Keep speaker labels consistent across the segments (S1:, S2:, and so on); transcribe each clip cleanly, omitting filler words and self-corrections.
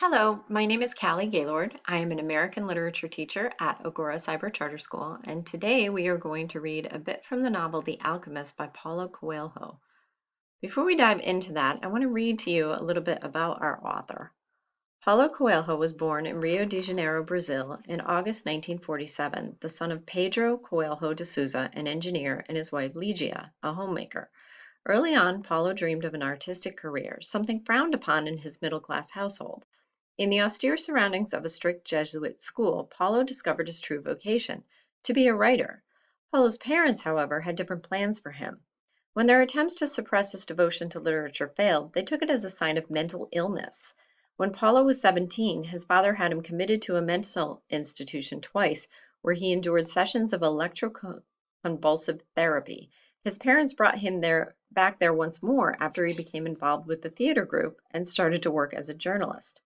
S1: Hello, my name is Callie Gaylord. I am an American literature teacher at Agora Cyber Charter School, and today we are going to read a bit from the novel The Alchemist by Paulo Coelho. Before we dive into that, I want to read to you a little bit about our author. Paulo Coelho was born in Rio de Janeiro, Brazil in August 1947, the son of Pedro Coelho de Souza, an engineer, and his wife Ligia, a homemaker. Early on, Paulo dreamed of an artistic career, something frowned upon in his middle-class household. In the austere surroundings of a strict Jesuit school, Paulo discovered his true vocation, to be a writer. Paulo's parents, however, had different plans for him. When their attempts to suppress his devotion to literature failed, they took it as a sign of mental illness. When Paulo was 17, his father had him committed to a mental institution twice, where he endured sessions of electroconvulsive therapy. His parents brought him back there once more after he became involved with the theater group and started to work as a journalist.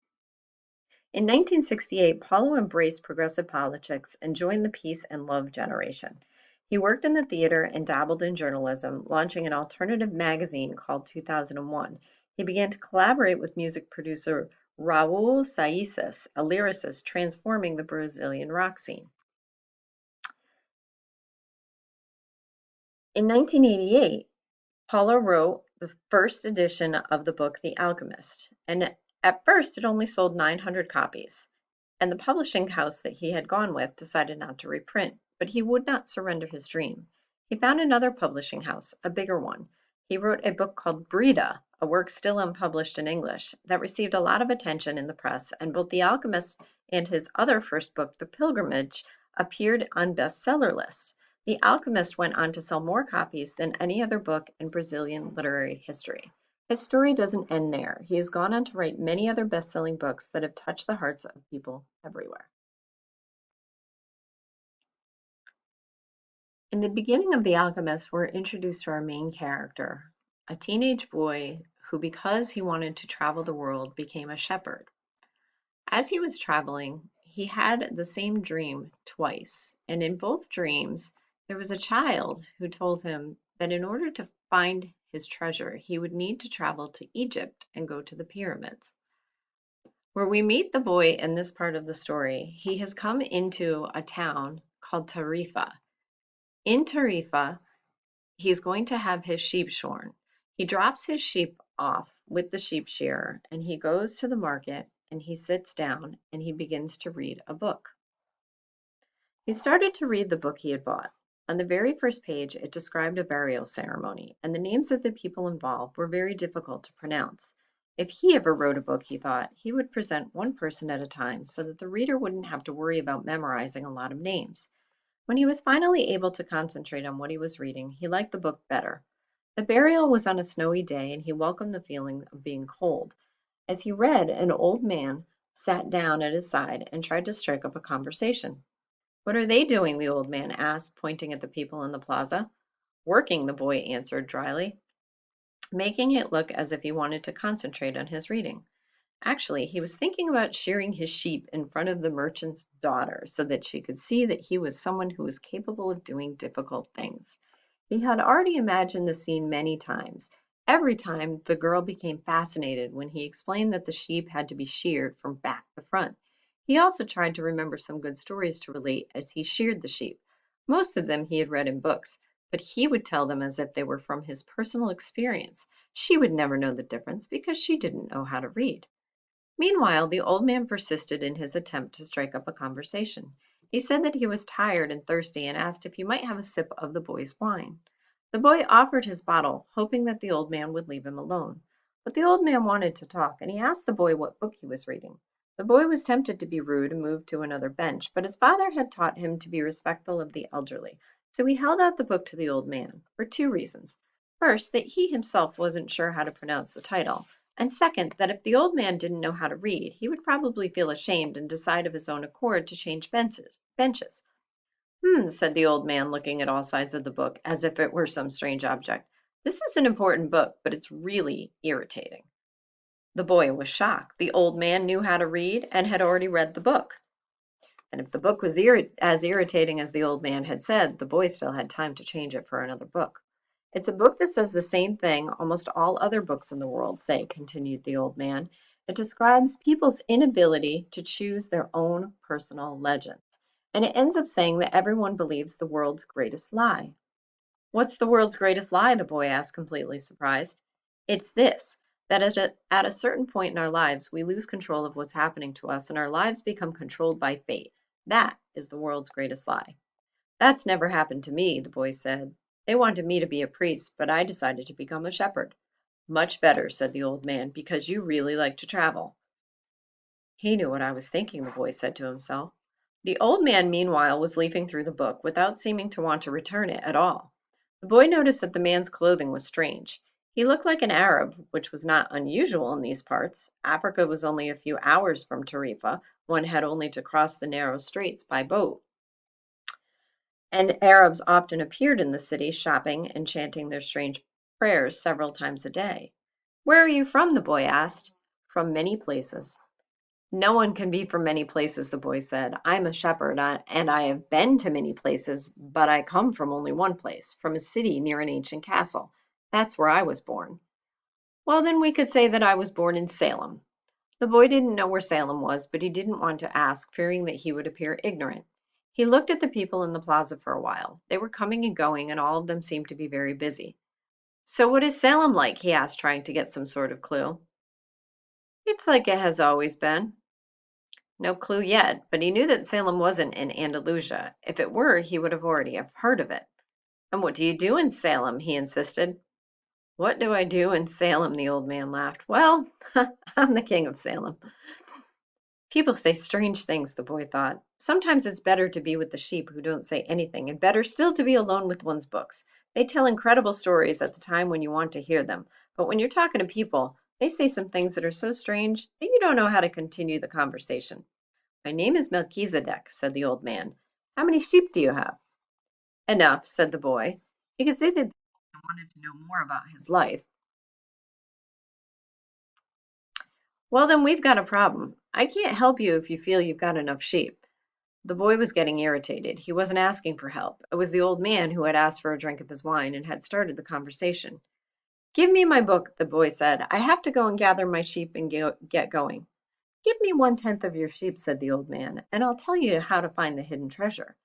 S1: In 1968, Paulo embraced progressive politics and joined the peace and love generation. He worked in the theater and dabbled in journalism, launching an alternative magazine called 2001. He began to collaborate with music producer Raul Seixas, a lyricist transforming the Brazilian rock scene. In 1988, Paulo wrote the first edition of the book The Alchemist, and at first it only sold 900 copies, and the publishing house that he had gone with decided not to reprint, but he would not surrender his dream. He found another publishing house, a bigger one. He wrote a book called Brida, a work still unpublished in English, that received a lot of attention in the press, and both The Alchemist and his other first book, The Pilgrimage, appeared on bestseller lists. The Alchemist went on to sell more copies than any other book in Brazilian literary history. His story doesn't end there. He has gone on to write many other best-selling books that have touched the hearts of people everywhere. In the beginning of The Alchemist, we're introduced to our main character, a teenage boy who, because he wanted to travel the world, became a shepherd. As he was traveling, he had the same dream twice, and in both dreams, there was a child who told him that in order to find his treasure, he would need to travel to Egypt and go to the pyramids. Where we meet the boy in this part of the story, he has come into a town called Tarifa. In Tarifa, he's going to have his sheep shorn. He drops his sheep off with the sheep shearer and he goes to the market and he sits down and he begins to read a book. He started to read the book he had bought. On the very first page, it described a burial ceremony, and the names of the people involved were very difficult to pronounce. If he ever wrote a book, he thought, he would present one person at a time so that the reader wouldn't have to worry about memorizing a lot of names. When he was finally able to concentrate on what he was reading, he liked the book better. The burial was on a snowy day, and he welcomed the feeling of being cold. As he read, an old man sat down at his side and tried to strike up a conversation. "What are they doing?" the old man asked, pointing at the people in the plaza. "Working," the boy answered dryly, making it look as if he wanted to concentrate on his reading. Actually, he was thinking about shearing his sheep in front of the merchant's daughter so that she could see that he was someone who was capable of doing difficult things. He had already imagined the scene many times. Every time the girl became fascinated when he explained that the sheep had to be sheared from back to front. He also tried to remember some good stories to relate as he sheared the sheep. Most of them he had read in books, but he would tell them as if they were from his personal experience. She would never know the difference because she didn't know how to read. Meanwhile, the old man persisted in his attempt to strike up a conversation. He said that he was tired and thirsty and asked if he might have a sip of the boy's wine. The boy offered his bottle, hoping that the old man would leave him alone. But the old man wanted to talk, and he asked the boy what book he was reading. The boy was tempted to be rude and moved to another bench, but his father had taught him to be respectful of the elderly, so he held out the book to the old man, for two reasons. First, that he himself wasn't sure how to pronounce the title, and second, that if the old man didn't know how to read, he would probably feel ashamed and decide of his own accord to change benches. Said the old man, looking at all sides of the book as if it were some strange object. This is an important book, but it's really irritating. The boy was shocked. The old man knew how to read and had already read the book. And if the book was as irritating as the old man had said, the boy still had time to change it for another book. "It's a book that says the same thing almost all other books in the world say," continued the old man. It describes people's inability to choose their own personal legends. And it ends up saying that everyone believes the world's greatest lie. What's the world's greatest lie? The boy asked, completely surprised. It's this, that at a certain point in our lives, we lose control of what's happening to us and our lives become controlled by fate. That is the world's greatest lie. That's never happened to me, the boy said. They wanted me to be a priest, but I decided to become a shepherd. Much better, said the old man, because you really like to travel. He knew what I was thinking, the boy said to himself. The old man, meanwhile, was leafing through the book without seeming to want to return it at all. The boy noticed that the man's clothing was strange. He looked like an Arab, which was not unusual in these parts. Africa was only a few hours from Tarifa. One had only to cross the narrow straits by boat. And Arabs often appeared in the city, shopping and chanting their strange prayers several times a day. Where are you from? The boy asked. From many places. No one can be from many places, the boy said. I'm a shepherd, and I have been to many places, but I come from only one place, from a city near an ancient castle. That's where I was born. Well, then we could say that I was born in Salem. The boy didn't know where Salem was, but he didn't want to ask, fearing that he would appear ignorant. He looked at the people in the plaza for a while. They were coming and going, and all of them seemed to be very busy. So what is Salem like? He asked, trying to get some sort of clue. It's like it has always been. No clue yet, but he knew that Salem wasn't in Andalusia. If it were, he would have already have heard of it. And what do you do in Salem? He insisted. What do I do in Salem? The old man laughed. Well, I'm the king of Salem. People say strange things, the boy thought. Sometimes it's better to be with the sheep who don't say anything, and better still to be alone with one's books. They tell incredible stories at the time when you want to hear them, but when you're talking to people, they say some things that are so strange that you don't know how to continue the conversation. My name is Melchizedek, said the old man. How many sheep do you have? Enough, said the boy. He could see that he wanted to know more about his life. Well, then we've got a problem. I can't help you if you feel you've got enough sheep. The boy was getting irritated. He wasn't asking for help. It was the old man who had asked for a drink of his wine and had started the conversation. Give me my book, the boy said. I have to go and gather my sheep and get going. Give me 1/10 of your sheep, said the old man, and I'll tell you how to find the hidden treasure.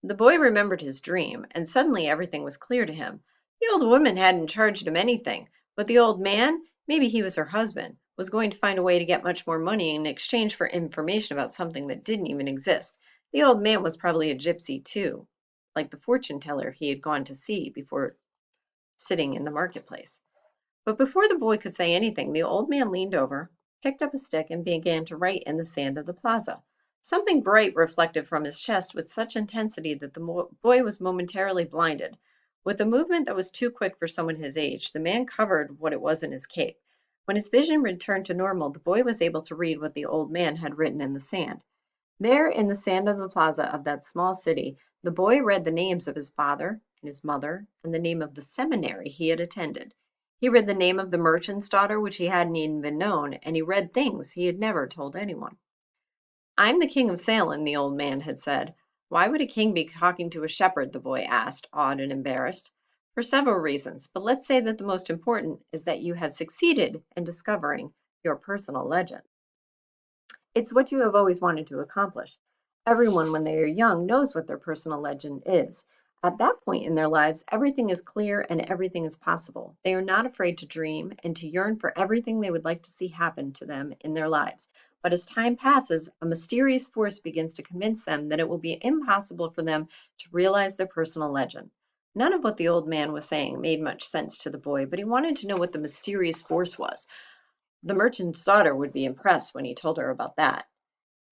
S1: The boy remembered his dream, and suddenly everything was clear to him. The old woman hadn't charged him anything, but the old man, maybe he was her husband, was going to find a way to get much more money in exchange for information about something that didn't even exist. The old man was probably a gypsy, too, like the fortune teller he had gone to see before sitting in the marketplace. But before the boy could say anything, the old man leaned over, picked up a stick, and began to write in the sand of the plaza. Something bright reflected from his chest with such intensity that the boy was momentarily blinded. With a movement that was too quick for someone his age, the man covered what it was in his cape. When his vision returned to normal, the boy was able to read what the old man had written in the sand. There, in the sand of the plaza of that small city, the boy read the names of his father and his mother and the name of the seminary he had attended. He read the name of the merchant's daughter, which he hadn't even known, and he read things he had never told anyone. I'm the king of Salem, the old man had said. Why would a king be talking to a shepherd? The boy asked, awed and embarrassed. For several reasons, but let's say that the most important is that you have succeeded in discovering your personal legend. It's what you have always wanted to accomplish. Everyone, when they are young, knows what their personal legend is. At that point in their lives, everything is clear and everything is possible. They are not afraid to dream and to yearn for everything they would like to see happen to them in their lives. But as time passes, a mysterious force begins to convince them that it will be impossible for them to realize their personal legend. None of what the old man was saying made much sense to the boy, but he wanted to know what the mysterious force was. The merchant's daughter would be impressed when he told her about that.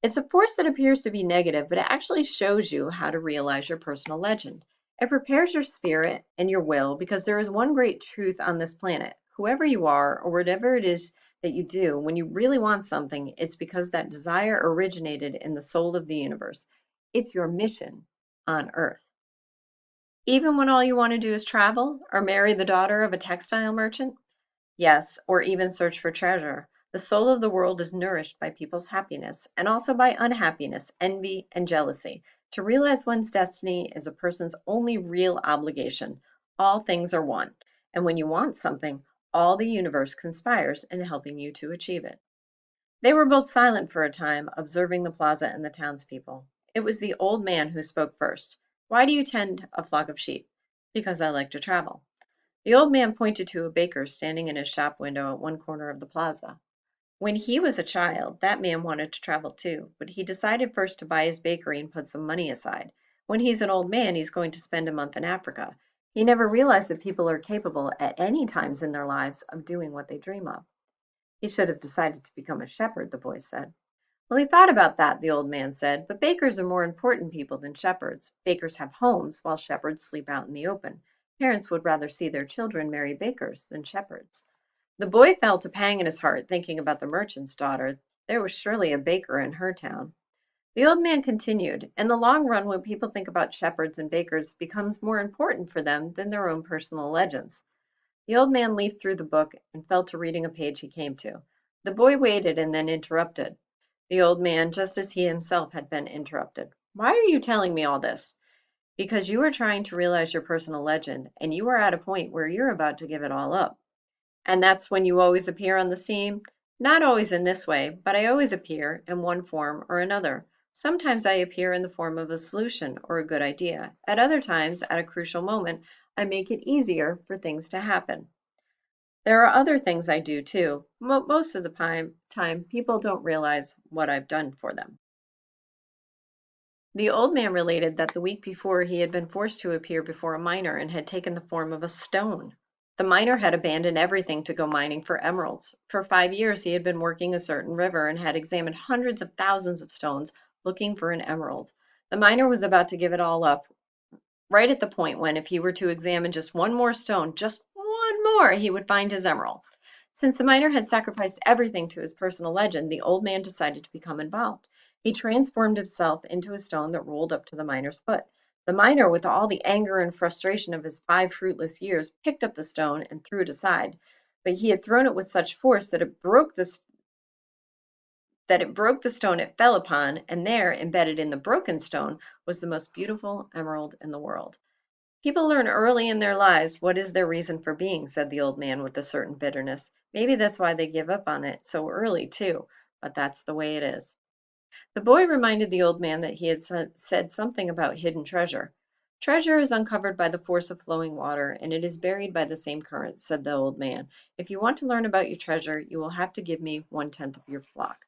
S1: It's a force that appears to be negative, but it actually shows you how to realize your personal legend. It prepares your spirit and your will because there is one great truth on this planet. Whoever you are, or whatever it is that you do, when you really want something, it's because that desire originated in the soul of the universe. It's your mission on Earth. Even when all you want to do is travel or marry the daughter of a textile merchant? Yes, or even search for treasure. The soul of the world is nourished by people's happiness and also by unhappiness, envy, and jealousy. To realize one's destiny is a person's only real obligation. All things are one. And when you want something, all the universe conspires in helping you to achieve it. They were both silent for a time, observing the plaza and the townspeople. It was the old man who spoke first. "Why do you tend a flock of sheep?" "Because I like to travel." The old man pointed to a baker standing in his shop window at one corner of the plaza. When he was a child, that man wanted to travel too, but he decided first to buy his bakery and put some money aside. When he's an old man, he's going to spend a month in Africa. He never realized that people are capable at any times in their lives of doing what they dream of. He should have decided to become a shepherd, the boy said. Well, he thought about that, the old man said, but bakers are more important people than shepherds. Bakers have homes, while shepherds sleep out in the open. Parents would rather see their children marry bakers than shepherds. The boy felt a pang in his heart, thinking about the merchant's daughter. There was surely a baker in her town. The old man continued, "In the long run, when people think about shepherds and bakers, it becomes more important for them than their own personal legends." The old man leafed through the book and fell to reading a page he came to. The boy waited and then interrupted the old man, just as he himself had been interrupted. "Why are you telling me all this?" "Because you are trying to realize your personal legend, and you are at a point where you're about to give it all up." "And that's when you always appear on the scene?" "Not always in this way, but I always appear in one form or another. Sometimes I appear in the form of a solution or a good idea. At other times, at a crucial moment, I make it easier for things to happen. There are other things I do too. Most of the time, people don't realize what I've done for them." The old man related that the week before he had been forced to appear before a miner and had taken the form of a stone. The miner had abandoned everything to go mining for emeralds. For 5 years he had been working a certain river and had examined hundreds of thousands of stones looking for an emerald. The miner was about to give it all up, right at the point when, if he were to examine just one more stone, just one more, he would find his emerald. Since the miner had sacrificed everything to his personal legend, the old man decided to become involved. He transformed himself into a stone that rolled up to the miner's foot. The miner, with all the anger and frustration of his 5 fruitless years, picked up the stone and threw it aside. But he had thrown it with such force that it broke the stone it fell upon, and there, embedded in the broken stone, was the most beautiful emerald in the world. "People learn early in their lives what is their reason for being," said the old man with a certain bitterness. "Maybe that's why they give up on it so early, too, but that's the way it is." The boy reminded the old man that he had said something about hidden treasure. "Treasure is uncovered by the force of flowing water, and it is buried by the same current," said the old man. "If you want to learn about your treasure, you will have to give me 1/10 of your flock."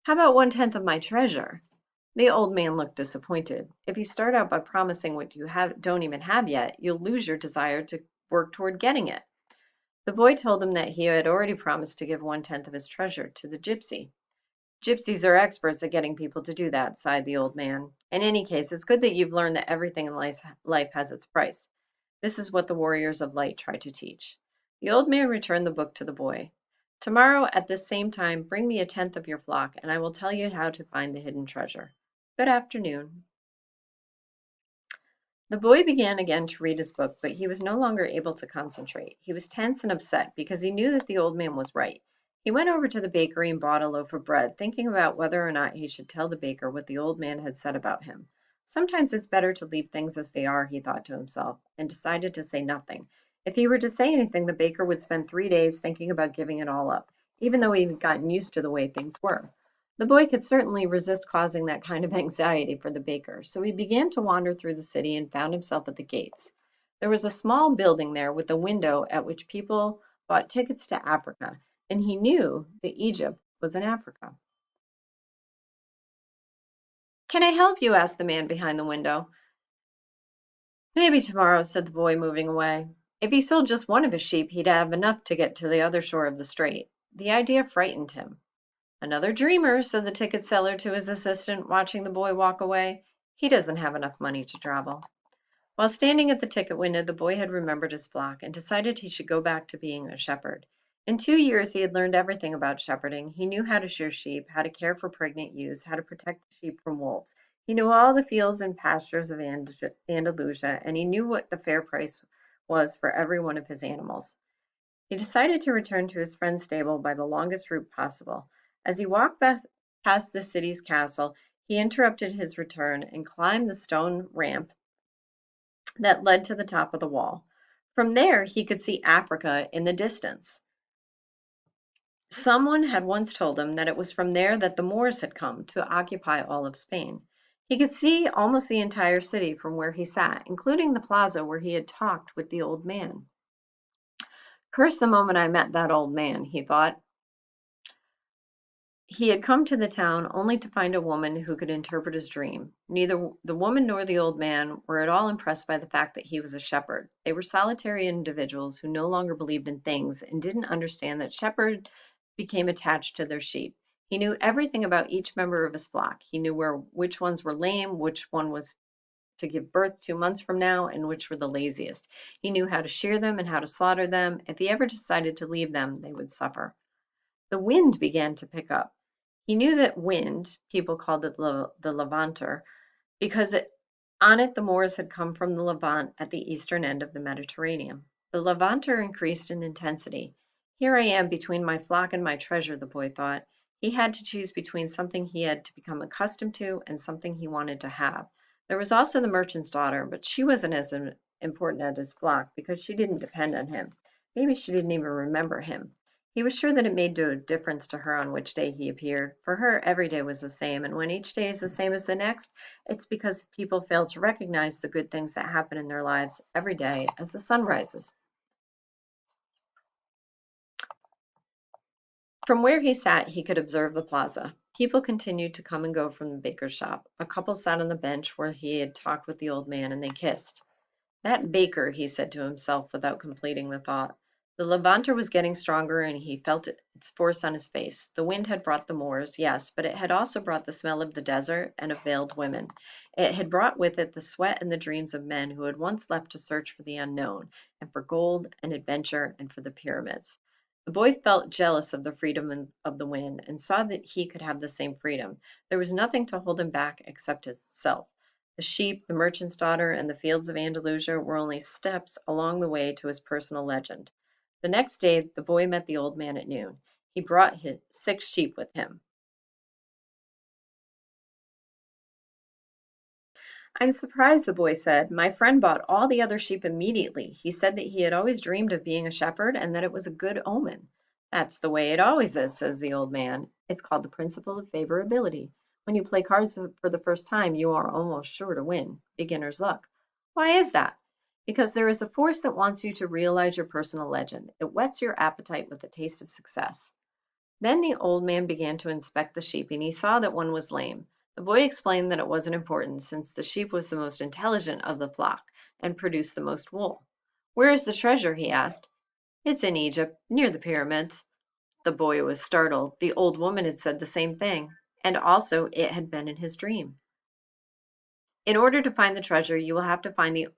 S1: "How about 1/10 of my treasure?" The old man looked disappointed. "If you start out by promising what you don't even have yet, you'll lose your desire to work toward getting it." The boy told him that he had already promised to give 1/10 of his treasure to the gypsy. "Gypsies are experts at getting people to do that," sighed the old man. "In any case, it's good that you've learned that everything in life has its price. This is what the warriors of light try to teach." The old man returned the book to the boy. "Tomorrow at this same time, bring me 1/10 of your flock, and I will tell you how to find the hidden treasure. Good afternoon." The boy began again to read his book, but he was no longer able to concentrate. He was tense and upset because he knew that the old man was right. He went over to the bakery and bought a loaf of bread, thinking about whether or not he should tell the baker what the old man had said about him. Sometimes it's better to leave things as they are, he thought to himself, and decided to say nothing. If he were to say anything, the baker would spend 3 days thinking about giving it all up, even though he had gotten used to the way things were. The boy could certainly resist causing that kind of anxiety for the baker, so he began to wander through the city and found himself at the gates. There was a small building there with a window at which people bought tickets to Africa, and he knew that Egypt was in Africa. "Can I help you?" asked the man behind the window. "Maybe tomorrow," said the boy, moving away. If he sold just one of his sheep, he'd have enough to get to the other shore of the strait. The idea frightened him. "Another dreamer," said the ticket seller to his assistant, watching the boy walk away. "He doesn't have enough money to travel." While standing at the ticket window, the boy had remembered his flock and decided he should go back to being a shepherd. In 2 years, he had learned everything about shepherding. He knew how to shear sheep, how to care for pregnant ewes, how to protect the sheep from wolves. He knew all the fields and pastures of Andalusia, and he knew what the fair price was for every one of his animals. He decided to return to his friend's stable by the longest route possible. As he walked past the city's castle, he interrupted his return and climbed the stone ramp that led to the top of the wall. From there, he could see Africa in the distance. Someone had once told him that it was from there that the Moors had come to occupy all of Spain. He could see almost the entire city from where he sat, including the plaza where he had talked with the old man. Curse the moment I met that old man, he thought. He had come to the town only to find a woman who could interpret his dream. Neither the woman nor the old man were at all impressed by the fact that he was a shepherd. They were solitary individuals who no longer believed in things and didn't understand that shepherds became attached to their sheep. He knew everything about each member of his flock. He knew which ones were lame, which one was to give birth 2 months from now, and which were the laziest. He knew how to shear them and how to slaughter them. If he ever decided to leave them, they would suffer. The wind began to pick up. He knew that wind, people called it the Levanter, because on it the Moors had come from the Levant at the eastern end of the Mediterranean. The Levanter increased in intensity. Here I am between my flock and my treasure, the boy thought. He had to choose between something he had to become accustomed to and something he wanted to have. There was also the merchant's daughter, but she wasn't as important as his flock because she didn't depend on him. Maybe she didn't even remember him. He was sure that it made no difference to her on which day he appeared. For her, every day was the same, and when each day is the same as the next, it's because people fail to recognize the good things that happen in their lives every day as the sun rises. From where he sat, he could observe the plaza. People continued to come and go from the baker's shop. A couple sat on the bench where he had talked with the old man, and they kissed. That baker, he said to himself without completing the thought. The Levanter was getting stronger, and he felt its force on his face. The wind had brought the Moors, yes, but it had also brought the smell of the desert and of veiled women. It had brought with it the sweat and the dreams of men who had once left to search for the unknown, and for gold and adventure and for the pyramids. The boy felt jealous of the freedom of the wind, and saw that he could have the same freedom. There was nothing to hold him back except himself. The sheep, the merchant's daughter, and the fields of Andalusia were only steps along the way to his personal legend. The next day the boy met the old man at noon. He brought his 6 sheep with him. I'm surprised, the boy said. My friend bought all the other sheep immediately. He said that he had always dreamed of being a shepherd and that it was a good omen. That's the way it always is, says the old man. It's called the principle of favorability. When you play cards for the first time, you are almost sure to win. Beginner's luck. Why is that? Because there is a force that wants you to realize your personal legend. It whets your appetite with a taste of success. Then the old man began to inspect the sheep, and he saw that one was lame. The boy explained that it wasn't important, since the sheep was the most intelligent of the flock and produced the most wool. Where is the treasure? He asked. It's in Egypt, near the pyramids. The boy was startled. The old woman had said the same thing, and also it had been in his dream. In order to find the treasure, you will have to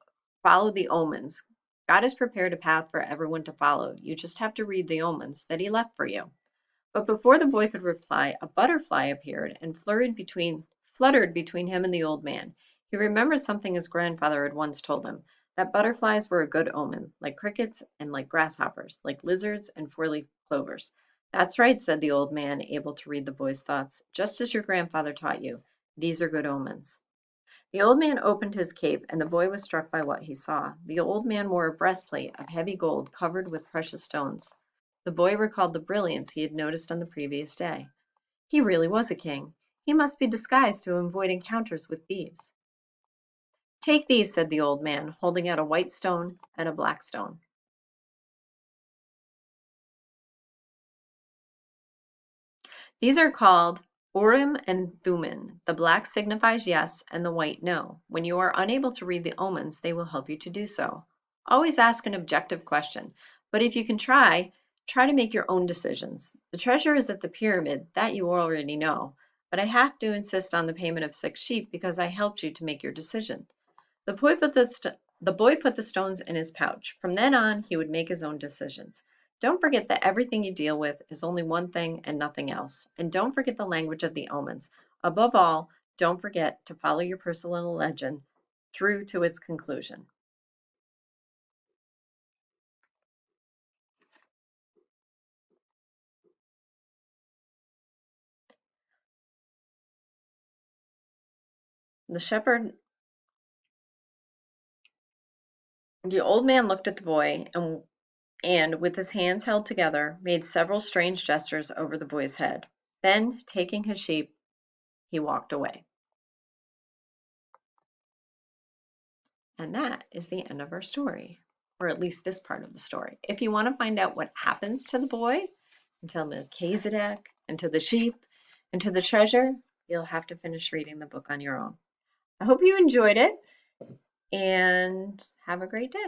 S1: follow the omens. God has prepared a path for everyone to follow. You just have to read the omens that he left for you. But before the boy could reply, a butterfly appeared and fluttered between him and the old man. He remembered something his grandfather had once told him, that butterflies were a good omen, like crickets and like grasshoppers, like lizards and four-leaf clovers. That's right, said the old man, able to read the boy's thoughts, just as your grandfather taught you. These are good omens. The old man opened his cape, and the boy was struck by what he saw. The old man wore a breastplate of heavy gold covered with precious stones. The boy recalled the brilliance he had noticed on the previous day. He really was a king. He must be disguised to avoid encounters with thieves. Take these, said the old man, holding out a white stone and a black stone. These are called Urim and Thummim. The black signifies yes, and the white no. When you are unable to read the omens, they will help you to do so. Always ask an objective question, but if you can try to make your own decisions. The treasure is at the pyramid, that you already know, but I have to insist on the payment of 6 sheep because I helped you to make your decision. The boy put the stones in his pouch. From then on, he would make his own decisions. Don't forget that everything you deal with is only one thing and nothing else. And don't forget the language of the omens. Above all, don't forget to follow your personal legend through to its conclusion. The shepherd, the old man looked at the boy and and, with his hands held together, made several strange gestures over the boy's head. Then, taking his sheep, he walked away. And that is the end of our story, or at least this part of the story. If you want to find out what happens to the boy, and to Melchizedek, and to the sheep, and to the treasure, you'll have to finish reading the book on your own. I hope you enjoyed it, and have a great day.